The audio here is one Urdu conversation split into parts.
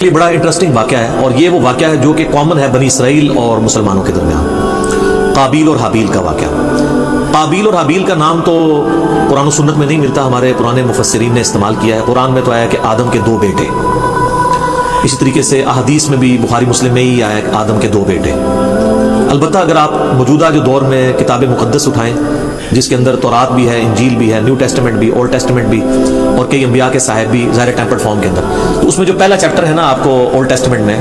یہ بڑا انٹرسٹنگ واقعہ ہے، اور یہ وہ واقعہ ہے جو کہ کامن ہے بنی اسرائیل اور مسلمانوں کے درمیان، قابیل اور حابیل کا واقعہ۔ قابیل اور حابیل کا نام تو قرآن و سنت میں نہیں ملتا، ہمارے پرانے مفسرین نے استعمال کیا ہے۔ قرآن میں تو آیا کہ آدم کے دو بیٹے، اسی طریقے سے احادیث میں بھی بخاری مسلم میں ہی آیا کہ آدم کے دو بیٹے۔ البتہ اگر آپ موجودہ جو دور میں کتاب مقدس اٹھائیں جس کے اندر تورات بھی ہے، انجیل بھی ہے، نیو ٹیسٹمنٹ بھی، اولڈ ٹیسٹمنٹ بھی، اور کئی انبیاء کے صاحب بھی ظاہر ٹیمپرڈ فارم کے اندر، تو اس میں جو پہلا چیپٹر ہے نا آپ کو اولڈ ٹیسٹمنٹ میں،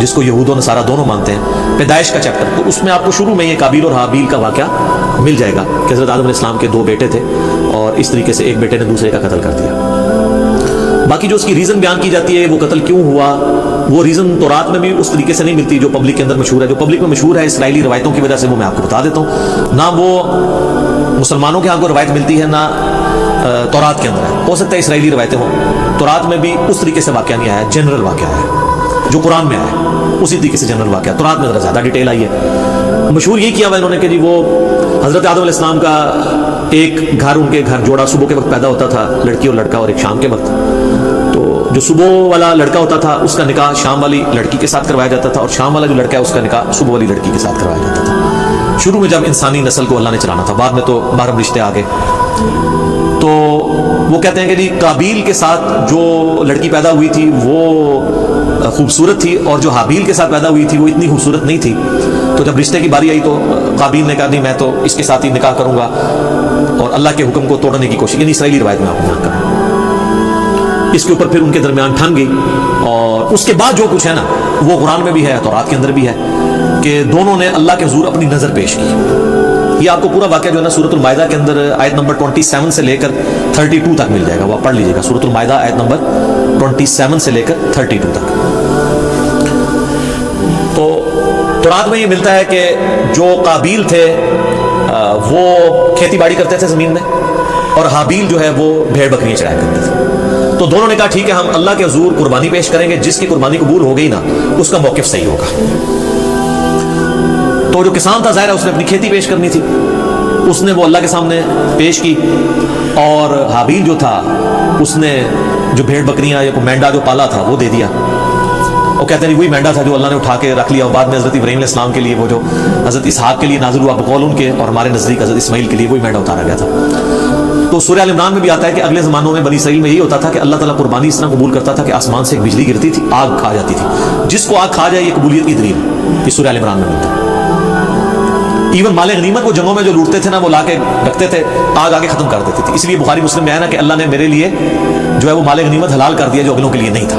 جس کو یہود و نصارہ دونوں مانتے ہیں، پیدائش کا چیپٹر، تو اس میں آپ کو شروع میں یہ قابیل اور حابیل کا واقعہ مل جائے گا کہ حضرت آدم علیہ السلام کے دو بیٹے تھے اور اس طریقے سے ایک بیٹے نے دوسرے کا قتل کر دیا۔ باقی جو اس کی ریزن بیان کی جاتی ہے وہ قتل کیوں ہوا، وہ ریزن تورات میں بھی اس طریقے سے نہیں ملتی جو پبلک کے اندر مشہور ہے۔ جو پبلک میں مشہور ہے اسرائیلی روایتوں کی وجہ سے وہ میں آپ کو بتا دیتا ہوں، نہ وہ مسلمانوں کے ہاں کو روایت ملتی ہے نہ تورات کے اندر ہے۔ ہو سکتا ہے اسرائیلی روایتیں ہوں، تورات میں بھی اس طریقے سے واقعہ نہیں آیا، جنرل واقعہ ہے جو قرآن میں آیا اسی طریقے سے جنرل واقعہ، تورات میں ذرا زیادہ ڈیٹیل آئی ہے۔ مشہور یہ کیا ہوا انہوں نے کہ جی وہ حضرت آدم علیہ السلام کا ایک گھر، ان کے گھر جوڑا صبح کے وقت پیدا ہوتا تھا، لڑکی اور لڑکا، اور ایک شام کے وقت، تو جو صبح والا لڑکا ہوتا تھا اس کا نکاح شام والی لڑکی کے ساتھ کروایا جاتا تھا، اور شام والا جو لڑکا ہے اس کا نکاح صبح والی لڑکی کے ساتھ کروایا جاتا تھا۔ شروع میں جب انسانی نسل کو اللہ نے چلانا تھا، بعد میں تو باہم رشتے آ گئے، تو وہ کہتے ہیں کہ جی قابیل کے ساتھ جو لڑکی پیدا ہوئی تھی وہ خوبصورت تھی، اور جو حابیل کے ساتھ پیدا ہوئی تھی وہ اتنی خوبصورت نہیں تھی۔ تو جب رشتے کی باری آئی تو قابیل نے کہا نہیں میں تو اس کے ساتھ ہی نکاح کروں گا، اور اللہ کے حکم کو توڑنے کی کوشش، یعنی اسرائیلی روایت میں آپ کو بیان کروں۔ اس کے اوپر پھر ان کے درمیان ٹھن گئی، اور اس کے بعد جو کچھ ہے نا وہ قرآن میں بھی ہے، تورات کے اندر بھی ہے، کہ دونوں نے اللہ کے حضور اپنی نظر پیش کی۔ یہ آپ کو پورا واقعہ جو ہے نا سورۃ المائدہ کے اندر آیت نمبر 27 سے لے کر 32 تک مل جائے گا، وہ آپ پڑھ لیجیے گا، سورۃ المائدہ آیت نمبر 27 سے لے کر 32 تک۔ تو تورات میں یہ ملتا ہے کہ جو قابیل تھے وہ کھیتی باڑی کرتے تھے زمین میں، اور حابیل جو ہے وہ بھیڑ بکریاں چرایا کرتے تھے۔ تو دونوں نے کہا ٹھیک ہے ہم اللہ کے حضور قربانی پیش کریں گے، جس کی قربانی قبول ہو گئی نا اس کا موقف صحیح ہوگا۔ تو جو کسان تھا ظاہر ہے اس نے اپنی کھیتی پیش کرنی تھی، اس نے وہ اللہ کے سامنے پیش کی، اور حابیل جو تھا اس نے جو بھیڑ بکریاں یا کوئی مینڈا جو پالا تھا وہ دے دیا۔ وہ کہتے ہیں وہی مینڈا تھا جو اللہ نے اٹھا کے رکھ لیا، اور بعد میں حضرت ابراہیم علیہ السلام کے لیے وہ جو حضرت اسحاق کے لیے نازل ہوا بقول ان کے، اور ہمارے نزدیک حضرت اسماعیل کے لیے وہی مینڈا اتارا گیا تھا۔ تو سورہ ال عمران میں بھی آتا ہے کہ اگلے زمانوں میں بنی اسرائیل میں یہی ہوتا تھا کہ اللہ تعالیٰ قربانی اس طرح قبول کرتا تھا کہ آسمان سے ایک بجلی گرتی تھی، آگ کھا جاتی تھی، جس کو آگ کھا جائے یہ قبولیت کی دلیل، یہ سورہ ال عمران میں ملتا ہے۔ ایون مال غنیمت کو جنگوں میں جو لوٹتے تھے نا وہ لا کے رکھتے تھے، آگ آگے ختم کر دیتی تھی۔ اس لیے بخاری مسلم میں آیا نا کہ اللہ نے میرے لیے جو ہے وہ مال غنیمت حلال کر دیا جو اگلوں کے لیے نہیں تھا۔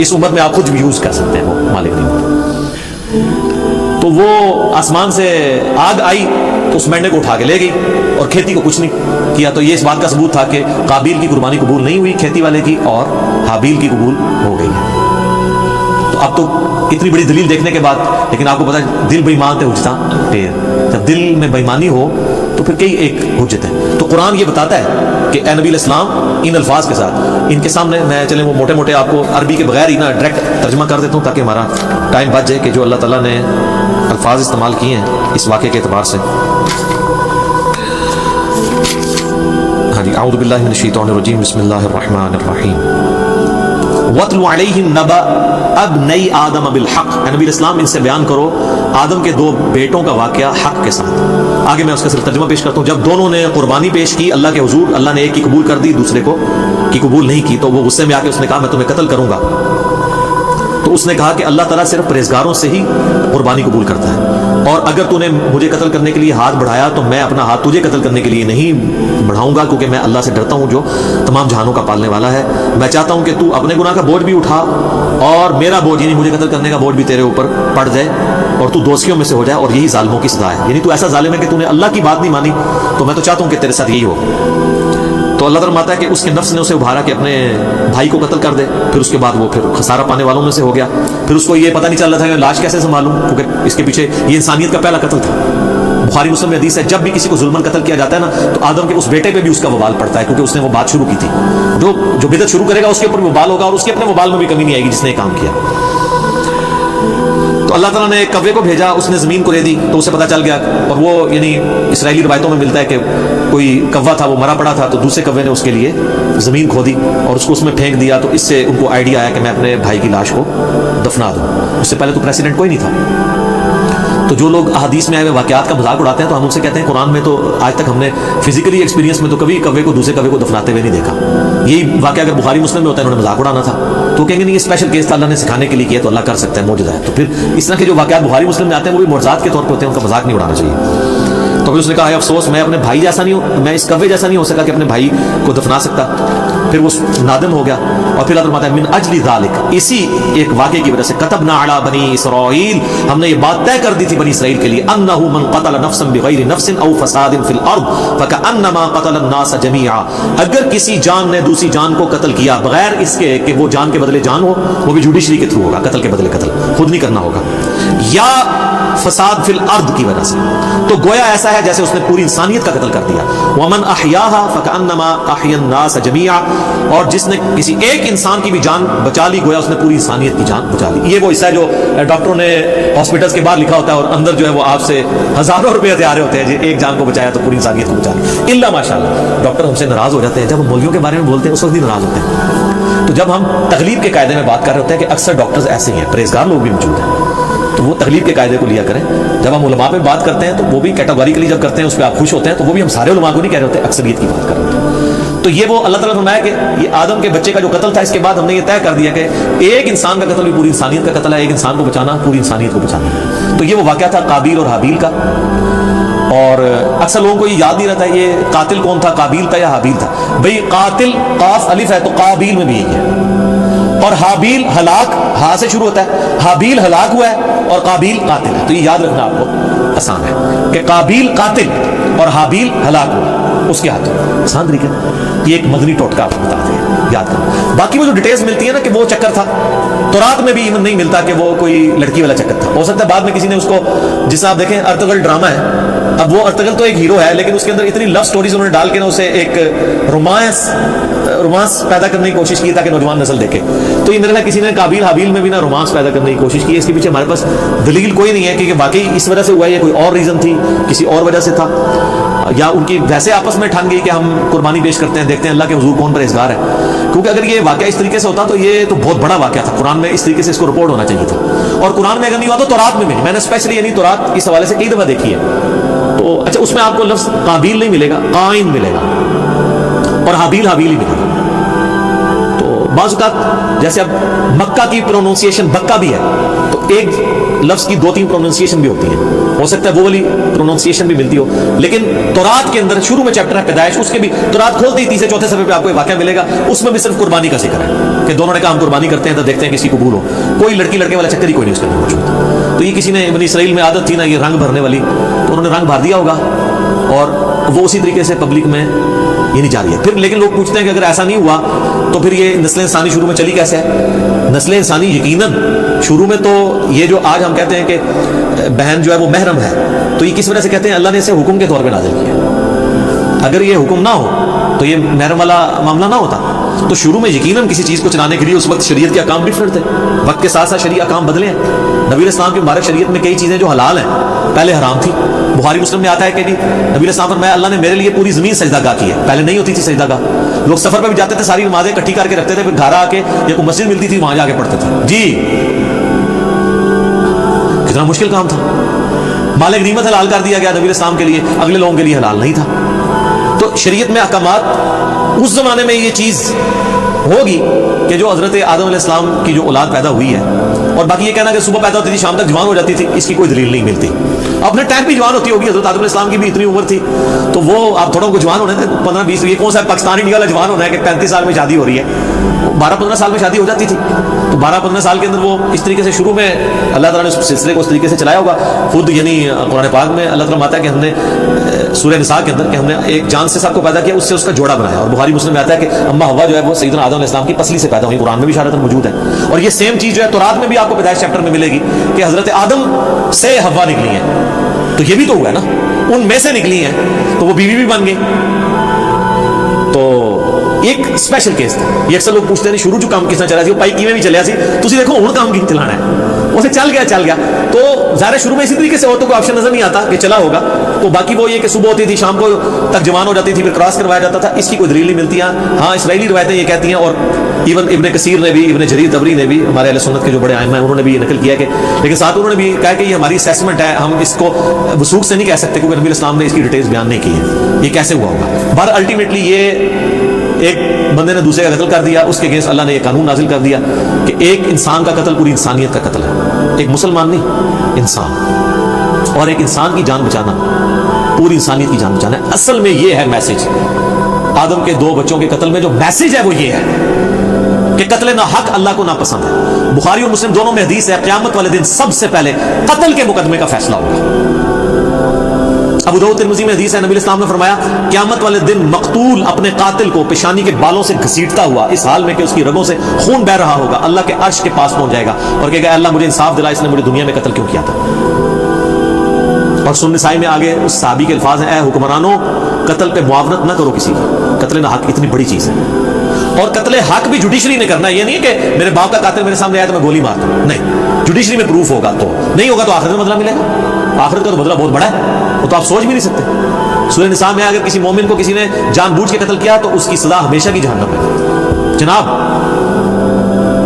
اس امت میں آپ خود بھی یوز کر سکتے ہیں وہ مال غنیمت۔ تو وہ آسمان سے آگ آئی تو اس مینڈے کو اٹھا کے لے گئی، اور کھیتی کو کچھ نہیں کیا۔ تو یہ اس بات کا ثبوت تھا کہ قابیل کی قربانی قبول نہیں ہوئی کھیتی والے کی، اور حابیل کی قبول ہو گئی ہے۔ تو اب تو اتنی بڑی دلیل دیکھنے کے بعد، لیکن آپ کو پتا ہے دل بے ایمان تے حجتاں ٹیر، جب دل میں بے ایمانی ہو تو پھر کئی ایک حجت ہے۔ تو قرآن یہ بتاتا ہے کہ اے نبی علیہ السلام ان الفاظ کے ساتھ، ان کے سامنے میں چلیں وہ موٹے موٹے آپ کو عربی کے بغیر ہی نا ڈائریکٹ ترجمہ کر دیتا ہوں تاکہ ہمارا ٹائم بچ جائے، کہ جو اللہ تعالیٰ نے الفاظ استعمال کیے ہیں اس واقعے کے اعتبار سے۔ ہاں جی، اعوذ باللہ من الشیطان الرجیم، بسم اللہ الرحمن الرحیم۔ وَاتْلُ عَلَيْهِمْ نَبَأَ ابْنَيْ آدَمَ بِالْحَقِّ، اے نبی اسلام ان سے بیان کرو آدم کے دو بیٹوں کا واقعہ حق کے ساتھ۔ آگے میں اس کا صرف ترجمہ پیش کرتا ہوں۔ جب دونوں نے قربانی پیش کی اللہ کے حضور، اللہ نے ایک کی قبول کر دی، دوسرے کو کی قبول نہیں کی، تو وہ غصے میں آ کے اس نے کہا میں تمہیں قتل کروں گا۔ تو اس نے کہا کہ اللہ تعالیٰ صرف پرہیزگاروں سے ہی قربانی قبول کرتا ہے، اور اگر تو نے مجھے قتل کرنے کے لیے ہاتھ بڑھایا تو میں اپنا ہاتھ تجھے قتل کرنے کے لیے نہیں بڑھاؤں گا، کیونکہ میں اللہ سے ڈرتا ہوں جو تمام جہانوں کا پالنے والا ہے۔ میں چاہتا ہوں کہ تو اپنے گناہ کا بوجھ بھی اٹھا، اور میرا بوجھ یعنی مجھے قتل کرنے کا بوجھ بھی تیرے اوپر پڑ جائے، اور تو دوستیوں میں سے ہو جائے، اور یہی ظالموں کی سزا ہے۔ یعنی تو ایسا ظالم ہے کہ تو نے اللہ کی بات نہیں مانی، تو میں تو چاہتا ہوں کہ تیرے ساتھ یہی ہو۔ تو اللہ تعالیٰ ہے کہ اس کے نفس نے اسے ابھارا کہ اپنے بھائی کو قتل کر دے، پھر اس کے بعد وہ پھر خسارہ پانے والوں میں سے ہو گیا۔ پھر اس کو یہ پتہ نہیں چل رہا تھا کہ لاش کیسے سنبھالوں، کیونکہ اس کے پیچھے یہ انسانیت کا پہلا قتل تھا۔ بخاری مسلم میں حدیث ہے جب بھی کسی کو ظلمن قتل کیا جاتا ہے نا تو آدم کے اس بیٹے پہ بھی اس کا وبال پڑتا ہے، کیونکہ اس نے وہ بات شروع کی تھی۔ جو بدعت شروع کرے گا اس کے اوپر وبال ہوگا، اور اس کے اپنے وبال میں بھی کمی نہیں آئے گی جس نے یہ کام کیا۔ تو تو اللہ تعالیٰ نے ایک کوے کو بھیجا, اس نے زمین کو رے دی تو اسے پتہ چل گیا, اور وہ یعنی اسرائیلی روایتوں میں ملتا ہے کہ کوئی کوا تھا وہ مرا پڑا تھا, تو دوسرے کوے نے اس کے لیے زمین کھودی اور اس کو اس میں پھینک دیا, تو اس سے ان کو آئیڈیا آیا کہ میں اپنے بھائی کی لاش کو دفنا دوں. اس سے پہلے تو پریسیڈنٹ کوئی نہیں تھا. تو جو لوگ احادیث میں آئے ہوئے واقعات کا مذاق اڑاتے ہیں تو ہم ان سے کہتے ہیں قرآن میں تو آج تک ہم نے فزیکلی ایکسپیرینس میں تو کبھی کوے کو دوسرے کوے کو دفناتے ہوئے نہیں دیکھا. یہی واقعہ اگر بخاری مسلم میں ہوتا ہے انہوں نے مذاق اڑانا تھا, تو کہیں گے نہیں یہ اسپیشل کیس تھا, اللہ نے سکھانے کے لیے کیا, تو اللہ کر سکتا ہے, معجزہ ہے. تو پھر اس طرح کے جو واقعات بخاری مسلم میں آتے ہیں وہ بھی معجزات کے طور پہ ہوتے ہیں, ان کا مذاق نہیں اڑانا چاہیے. تو پھر اس نے کہا ہے افسوس میں اپنے بھائی جیسا نہیں ہوں, میں اس کوے جیسا نہیں ہو سکا کہ اپنے بھائی کو دفنا سکتا. پھر وہ نادم ہو گیا, اور پھر اللہ فرماتا ہے من اجل ذالک, اسی ایک واقعے کی وجہ سے کتبنا علی بنی اسرائیل, ہم نے یہ بات طے کر دی تھی بنی اسرائیل کے لیے, انہ من قتل نفسا بغیر نفس او فساد فی الارض فکأنما قتل الناس جميعا, اگر کسی جان نے دوسری جان کو قتل کیا بغیر اس کے کہ وہ جان کے بدلے جان ہو, وہ بھی جوڈیشری کے تھرو ہوگا, قتل کے بدلے قتل, خود نہیں کرنا ہوگا, یا فساد فی الارض کی وجہ سے, تو گویا ایسا ہے جیسے اس نے پوری انسانیت کا قتل کر دیا. ومن احیاها فکأنما احیا الناس جميعا, اور جس نے کسی ایک انسان کی بھی جان بچا لی گویا اس نے پوری انسانیت کی جان بچا لی. یہ وہ حصہ ہے جو ڈاکٹروں نے ہاسپٹلس کے باہر لکھا ہوتا ہے, اور اندر جو ہے وہ آپ سے ہزاروں روپے ہتھیارے ہوتے ہیں, ایک جان کو بچایا تو پوری انسانیت کو بچا لی. الا ماشاءاللہ ڈاکٹر ہم سے ناراض ہو جاتے ہیں جب ہم مولویوں کے بارے میں بولتے ہیں, اس وقت بھی ناراض ہوتے ہیں. تو جب ہم تغلیب کے قاعدے میں بات کر رہے ہوتے ہیں کہ اکثر ڈاکٹرز ایسے ہی ہیں, پرہیزگار لوگ بھی موجود ہیں, تو وہ تغلیب کے قاعدے کو لیا کریں. جب ہم علماء پہ بات کرتے ہیں تو وہ بھی کیٹاگوریکلی جب کرتے ہیں اس پہ آپ خوش ہوتے ہیں, تو وہ بھی ہم سارے علماء کو نہیں کہہ رہے ہوتے, اکثریت کی بات کر رہے ہوتے ہیں. تو یہ وہ اللہ تعالیٰ نے فرمایا کہ یہ آدم کے بچے کا جو قتل تھا, اس کے بعد ہم نے یہ طے کر دیا کہ ایک انسان کا قتل بھی پوری انسانیت کا قتل ہے, ایک انسان کو بچانا پوری انسانیت کو بچانا. تو یہ وہ واقعہ تھا قابیل اور حابیل کا, اور اکثر لوگوں کو یہ یاد نہیں رہتا یہ قاتل کون تھا, قابیل تھا یا حابیل تھا. بھئی قاتل قاف الف ہے تو قابیل میں بھی یہی ہے, اور حابیل ہلاک ہا سے شروع ہوتا ہے, حابیل ہلاک ہوا ہے اور قابیل قاتل ہے. تو یہ یاد رکھنا آپ کو آسان ہے کہ قابیل قاتل اور حابیل ہلاک ہوا اس کے ہاتھوں, آسان طریقے. یہ ایک مدنی ٹوٹکا آپ کو بتاتے ہیں, یاد کرنا. باقی وہ جو ڈیٹیلز ملتی ہیں نا کہ وہ چکر تھا, تورات میں بھی ایون نہیں ملتا کہ وہ کوئی لڑکی والا چکر تھا. ہو سکتا ہے بعد میں کسی نے اس کو, جس آپ دیکھیں ارطغرل ڈرامہ ہے, اب وہ ارطغرل تو ایک ہیرو ہے لیکن اس کے اندر اتنی لو سٹوریز انہوں نے ڈال کے نا اسے ایک رومانس پیدا کرنے کی کوشش کی تاکہ نوجوان نسل دیکھے. تو یہ میرے خیال کسی نے قابیل حابیل میں بھی نا رومانس پیدا کرنے کی کوشش کی. اس کے پیچھے ہمارے پاس دلیل کوئی نہیں ہے کہ واقعی اس وجہ سے ہوا ہے یا کوئی اور ریزن تھی, کسی اور وجہ سے تھا, یا ان کی ویسے آپس میں ٹھان گئی کہ ہم قربانی پیش کرتے ہیں, دیکھتے ہیں اللہ کے حضور کون پرہیزگار ہے. کیونکہ اگر یہ واقعہ اس طریقے سے ہوتا تو یہ تو بہت بڑا واقعہ تھا, قرآن میں اس طریقے سے اس کو رپورٹ ہونا چاہیے تھا. اور قرآن میں اگر نہیں ہوا تو تورات میں بھی نہیں. میں نے اسپیشلی یعنی تورات اس حوالے سے کئی دفعہ دیکھی ہے. تو اچھا اس میں آپ کو لفظ قابیل نہیں ملے گا, قائن ملے گا, اور حابیل حابیل ہی ملے گا. تو بعض اوقات جیسے اب مکہ کی پروننسیشن بکہ بھی ہے, تو ایک لفظ کی 2-3 پروننسیشن بھی ہوتی ہیں, ہو سکتا ہے وہ والی پروننسیشن بھی ملتی ہو. لیکن تورات کے اندر شروع میں چیپٹر ہے پیدائش, اس کے بھی تورات کھولتے ہی 3-4 صفحے پہ آپ کو ایک واقعہ ملے گا, اس میں بھی صرف قربانی کا ذکر ہے کہ دونوں نے کہا ہم قربانی کرتے ہیں تو دیکھتے ہیں کسی قبول ہو. کوئی لڑکی لڑکے والا چکر ہی کوئی نہیں اس کے اندر موجود. تو یہ کسی نے بنی اسرائیل میں عادت تھی نا یہ رنگ بھرنے والی, تو انہوں نے رنگ بھر دیا ہوگا اور وہ اسی طریقے سے پبلک میں یہ نہیں جاری ہے. پھر لیکن لوگ پوچھتے ہیں کہ اگر ایسا نہیں ہوا تو پھر یہ نسل انسانی شروع میں چلی کیسے ہے؟ نسل انسانی یقیناً شروع میں تو یہ جو آج ہم کہتے ہیں کہ بہن جو ہے وہ محرم ہے, تو یہ کس وجہ سے کہتے ہیں اللہ نے اسے حکم کے طور پہ نازل کیا. اگر یہ حکم نہ ہو تو یہ محرم والا معاملہ نہ ہوتا. تو شروع میں یقیناً کسی چیز کو چلانے کے لیے اس وقت شریعت کے احکام ڈفرنٹ تھے, وقت کے ساتھ ساتھ شریعت احکام بدلے ہیں. نبی علیہ السلام کی مبارک شریعت میں کئی چیزیں جو حلال ہیں پہلے حرام تھی. بخاری مسلم میں آتا ہے کہ نبی علیہ السلام فرمایا اللہ نے میرے لیے پوری زمین سجدہ گاہ کی ہے, پہلے نہیں ہوتی تھی سجدہ گاہ. لوگ سفر پہ بھی جاتے تھے, ساری نمازیں اکٹھی کر کے رکھتے تھے, پھر گھر آ کے یا کوئی مسجد ملتی تھی وہاں جا کے پڑھتے تھے. جی کتنا مشکل کام تھا. مال غنیمت حلال کر دیا گیا نبی علیہ السلام کے لیے, اگلے لوگوں کے لیے حلال نہیں تھا. تو شریعت میں احکامات, اس زمانے میں یہ چیز ہوگی کہ جو حضرت آدم علیہ السلام کی جو اولاد پیدا ہوئی ہے, اور باقی یہ کہنا کہ صبح پیدا ہوتی تھی شام تک جوان ہو جاتی تھی, اس کی کوئی دلیل نہیں ملتی. اپنے ٹائم بھی جوان ہوتی ہوگی, حضرت آدم علیہ السلام کی بھی اتنی عمر تھی, تو وہ آپ تھوڑا کو جوان ہونے تھے 15-20. یہ کون سا پاکستانی انڈیا والا جوان ہونا ہے کہ 35 سال میں شادی ہو رہی ہے, 12-15 سال میں شادی ہو جاتی تھی. تو 12-15 سال کے اندر وہ اس طریقے سے شروع میں اللہ تعالیٰ نے اس سلسلے کو اس طریقے سے چلایا ہوگا. خود یعنی قرآن پاک میں اللہ تعالیٰ آتا ہے کہ ہم نے سورہ نساء کے اندر کہ ہم نے ایک جان سے سب کو پیدا کیا, اس سے اس کا جوڑا بنایا. اور بخاری مسلم میں آتا ہے کہ اما ہوا جو ہے وہ سیدنا آدم علیہ السلام کی پسلی سے پیدا ہوئی, قرآن میں بھی اشارت موجود ہے. اور یہ سیم چیز جو ہے تورات میں بھی آپ کو پیدائش چیپٹر میں ملے گی کہ حضرت آدم سے حوا نکلی ہیں. تو یہ بھی تو ہوا ہے نا, ان میں سے نکلی ہیں تو وہ بیوی بھی بن گئی. تو ایک اسپیشل کیس تھا. یہ اکثر لوگ پوچھتے ہیں شروع جو کام کس طرح چلا سی وہ پائی کیویں بھی چلیا سی تسی دیکھو ہن کام کی چلانا ہے اسے چل گیا. تو ظاہر شروع میں اسی طریقے سے عورتوں کو آپشن نظر نہیں آتا کہ چلا ہوگا. تو باقی وہ یہ کہ صبح ہوتی تھی شام کو تک جوان ہو جاتی تھی پھر کراس کروایا جاتا تھا. اس کی کوئی دلیل نہیں ملتی ہے. ہاں اسرائیلی روایتیں یہ کہتی ہیں اور ایون ابن کثیر نے بھی ابن جریر طبری نے بھی ہمارے اہل سنت کے جو بڑے ائمہ ہیں انہوں نے بھی یہ نقل کیا کہ لیکن ساتھ انہوں نے بھی کہا کہ یہ ہماری اسیسمنٹ ہے ہم اس کو وثوق سے نہیں کہہ سکتے کیونکہ نبی اسلام نے اس کی ڈیٹیلز بیان نہیں کی ہے یہ کیسے ہوا ہوگا. بہر الٹیمیٹلی یہ ایک بندے نے دوسرے کا قتل کر دیا اس کے اگینسٹ اللہ نے یہ قانون نازل کر دیا کہ ایک انسان کا قتل پوری انسانیت کا قتل ہے. ایک مسلمان نہیں انسان اور ایک انسان کی جان بچانا پوری انسانیت کی جان بچانا ہے. اصل میں یہ ہے میسج. آدم کے 2 بچوں کے قتل میں جو میسج ہے وہ یہ ہے کہ قتل ناحق اللہ کو ناپسند ہے. بخاری اور مسلم دونوں میں حدیث ہے قیامت والے دن سب سے پہلے قتل کے مقدمے کا فیصلہ ہوگا. ابو داؤد ترمذی میں حدیث ہے نبی اسلام نے فرمایا قیامت والے دن مقتول اپنے قاتل کو پیشانی کے بالوں سے گھسیٹتا ہوا اس حال میں کہ اس کی رگوں سے خون بہ رہا ہوگا اللہ کے عرش کے پاس پہنچ جائے گا اور کہے گا اللہ مجھے انصاف دلا اس نے مجھے دنیا میں قتل کیوں کیا تھا. اور سنن نسائی میں آگے اس صحابی کے الفاظ ہیں اے حکمرانوں قتل پہ معاونت نہ کرو کسی کی. قتل حق اتنی بڑی چیز ہے اور قتل حق بھی جوڈیشری نے کرنا ہے. یہ نہیں کہ میرے باپ کا قاتل میرے سامنے آیا تو میں گولی مار دوں. نہیں جوڈیشری میں پروف ہوگا تو نہیں ہوگا تو آخرت میں بدلہ ملے گا. آخرت کا تو بدلہ بہت بڑا ہے وہ تو آپ سوچ بھی نہیں سکتے. سورہ نساء میں اگر کسی مومن کو کسی نے جان بوجھ کے قتل کیا تو اس کی سزا ہمیشہ کی جہنم ہے جناب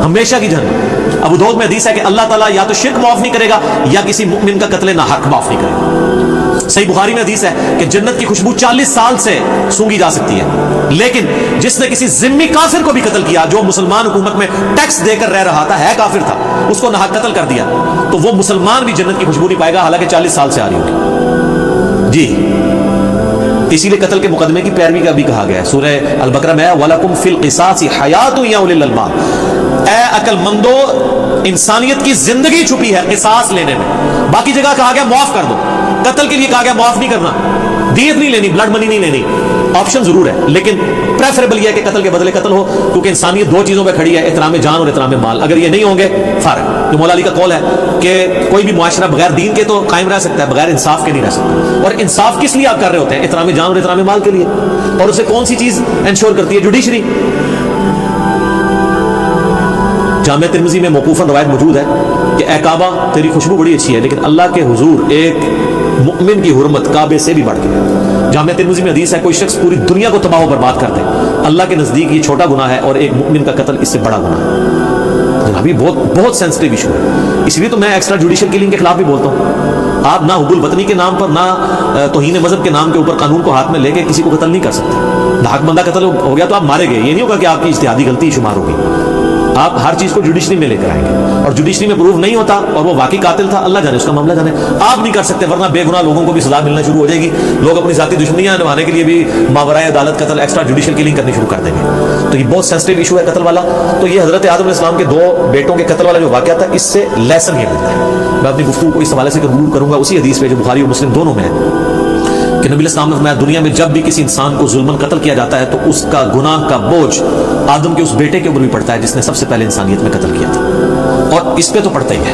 ہمیشہ کی جہنم. ابو داؤد میں حدیث ہے کہ اللہ تعالیٰ یا تو شرک معاف نہیں کرے گا یا کسی مومن کا قتل ناحق معاف نہیں کرے گا. صحیح بخاری میں حدیث ہے کہ جنت کی خوشبو 40 سال سے سونگی جا سکتی ہے لیکن جس نے کسی ذمہ کافر کو بھی قتل کیا جو مسلمان حکومت میں ٹیکس دے کر رہ رہا تھا ہے کافر تھا اس کو ناحق قتل کر دیا تو وہ مسلمان بھی جنت کی خوشبو نہیں پائے گا حالانکہ 40 سال سے آ رہی ہوگی. جی اسی لیے قتل کے مقدمے کی پیروی کا بھی کہا گیا ہے سورہ البقرہ میں وَلَكُمْ فِي الْقِصَاصِ حَيَاتٌ يَا أُولِي الْأَلْبَابِ اے عقل مندو انسانیت کی زندگی چھپی ہے قصاص لینے میں. باقی جگہ کہا گیا معاف کر دو قتل کے لیے کہا گیا معاف نہیں کرنا دیت نہیں لینی بلڈ منی نہیں لینی. آپشن ضرور ہے لیکن پریفریبل یہ ہے کہ قتل کے بدلے قتل ہو کیونکہ انسانیت 2 چیزوں پہ کھڑی ہے احترام جان اور احترام مال. اگر یہ نہیں ہوں گے فارغ. جو مولا علی کا قول ہے کہ کوئی بھی معاشرہ بغیر دین کے تو قائم رہ سکتا ہے بغیر انصاف کے نہیں رہ سکتا. اور انصاف کس لیے آپ کر رہے ہوتے ہیں احترام جان اور احترام مال کے لیے. اور اسے کون سی چیز انشور کرتی ہے جوڈیشری. جامع ترمذی میں موقوفاً روایت موجود ہے کہ اے کعبہ تیری خوشبو بڑی اچھی ہے لیکن اللہ کے حضور ایک مؤمن کی حرمت کعبے سے بھی بڑھ گئی. جامع ترمذی میں حدیث ہے کوئی شخص پوری دنیا کو تباہ و برباد کر دے اللہ کے نزدیک یہ چھوٹا گناہ ہے اور ایک مؤمن کا قتل اس سے بڑا گناہ ہے. جناب یہ بہت سینسٹیو ایشو ہے. اس لیے تو میں ایکسٹرا جوڈیشل کلنگ کے خلاف بھی بولتا ہوں. آپ نہ حب الوطنی کے نام پر نہ توہین مذہب کے نام کے اوپر قانون کو ہاتھ میں لے کے کسی کو قتل نہیں کر سکتے. ناحق بندہ قتل ہو گیا تو آپ مارے گئے یہ نہیں ہوگا کہ آپ کی اجتہادی غلطی شمار ہوگی. آپ ہر چیز کو جوڈیشری میں لے کر آئیں گے اور جوڈیشری میں پروف نہیں ہوتا اور وہ واقعی قاتل تھا اللہ جانے اس کا معاملہ جانے. آپ نہیں کر سکتے ورنہ بے گناہ لوگوں کو بھی سزا ملنا شروع ہو جائے گی. لوگ اپنی ذاتی دشمنیاں نبھانے کے لیے بھی ماورائے عدالت قتل ایکسٹرا جوڈیشل کلنگ کرنی شروع کر دیں گے. تو یہ بہت سینسٹیو ایشو ہے قتل والا. تو یہ حضرت آدم علیہ السلام کے 2 بیٹوں کے قتل والا جو واقعہ تھا اس سے لیسن یہ ملتا ہے. میں اپنی گفتگو کو اس حوالے سے کنکلوڈ کروں گا اسی حدیث پہ جو بخاری اور مسلم دونوں میں ہے کہ نبی اسلام نے فرمایا دنیا میں جب بھی کسی انسان کو ظلماً قتل کیا جاتا ہے تو اس کا گناہ کا بوجھ آدم کے اس بیٹے کے اوپر بھی پڑتا ہے جس نے سب سے پہلے انسانیت میں قتل کیا تھا اور اس پہ تو پڑتا ہی ہے.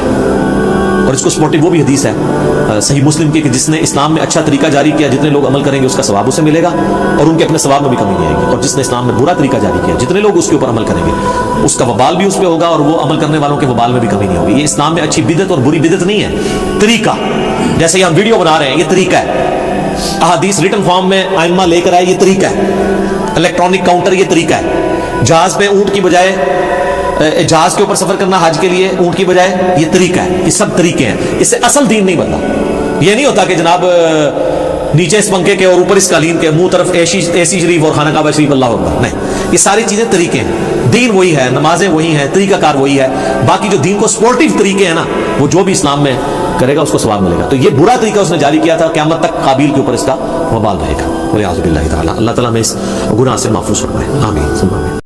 اور اس کو سپورٹنگ وہ بھی حدیث ہے صحیح مسلم کی کہ جس نے اسلام میں اچھا طریقہ جاری کیا جتنے لوگ عمل کریں گے اس کا ثواب اسے ملے گا اور ان کے اپنے ثواب میں بھی کمی نہیں آئے گی. اور جس نے اسلام میں برا طریقہ جاری کیا جتنے لوگ اس کے اوپر عمل کریں گے اس کا وبال بھی اس پہ ہوگا اور وہ عمل کرنے والوں کے وبال میں بھی کمی نہیں ہوگی. یہ اسلام میں اچھی بدعت اور بری بدعت نہیں ہے طریقہ. جیسے ہم ویڈیو بنا رہے ہیں یہ طریقہ ہے. احادیث ریٹن فارم میں ائمہ لے کر آئے یہ طریقہ ہے. الیکٹرانک کاؤنٹر یہ طریقہ ہے. جہاز پہ اونٹ کی بجائے جہاز کے اوپر سفر کرنا حج کے لیے اونٹ کی بجائے یہ طریقہ ہے. یہ سب طریقے ہیں. اس سے اصل دین نہیں بنتا. یہ نہیں ہوتا کہ جناب نیچے اس پنکھے کے اور اوپر اس قالین کے منہ طرف اے سی شریف اور خانہ کعبہ شریف اللہ اکبر نہیں. یہ ساری چیزیں طریقے ہیں. دین وہی ہے نمازیں وہی ہیں طریقہ کار وہی ہے. باقی جو دین کو سپورٹیو طریقے ہیں نا وہ جو بھی اسلام میں کرے گا اس کو ثواب ملے گا. تو یہ برا طریقہ اس نے جاری کیا تھا قیامت تک قابیل کے اوپر اس کا وبال رہے گا. والعیاذ باللہ تعالی. اللہ تعالیٰ میں اس گناہ سے محفوظ فرمائے. آمین.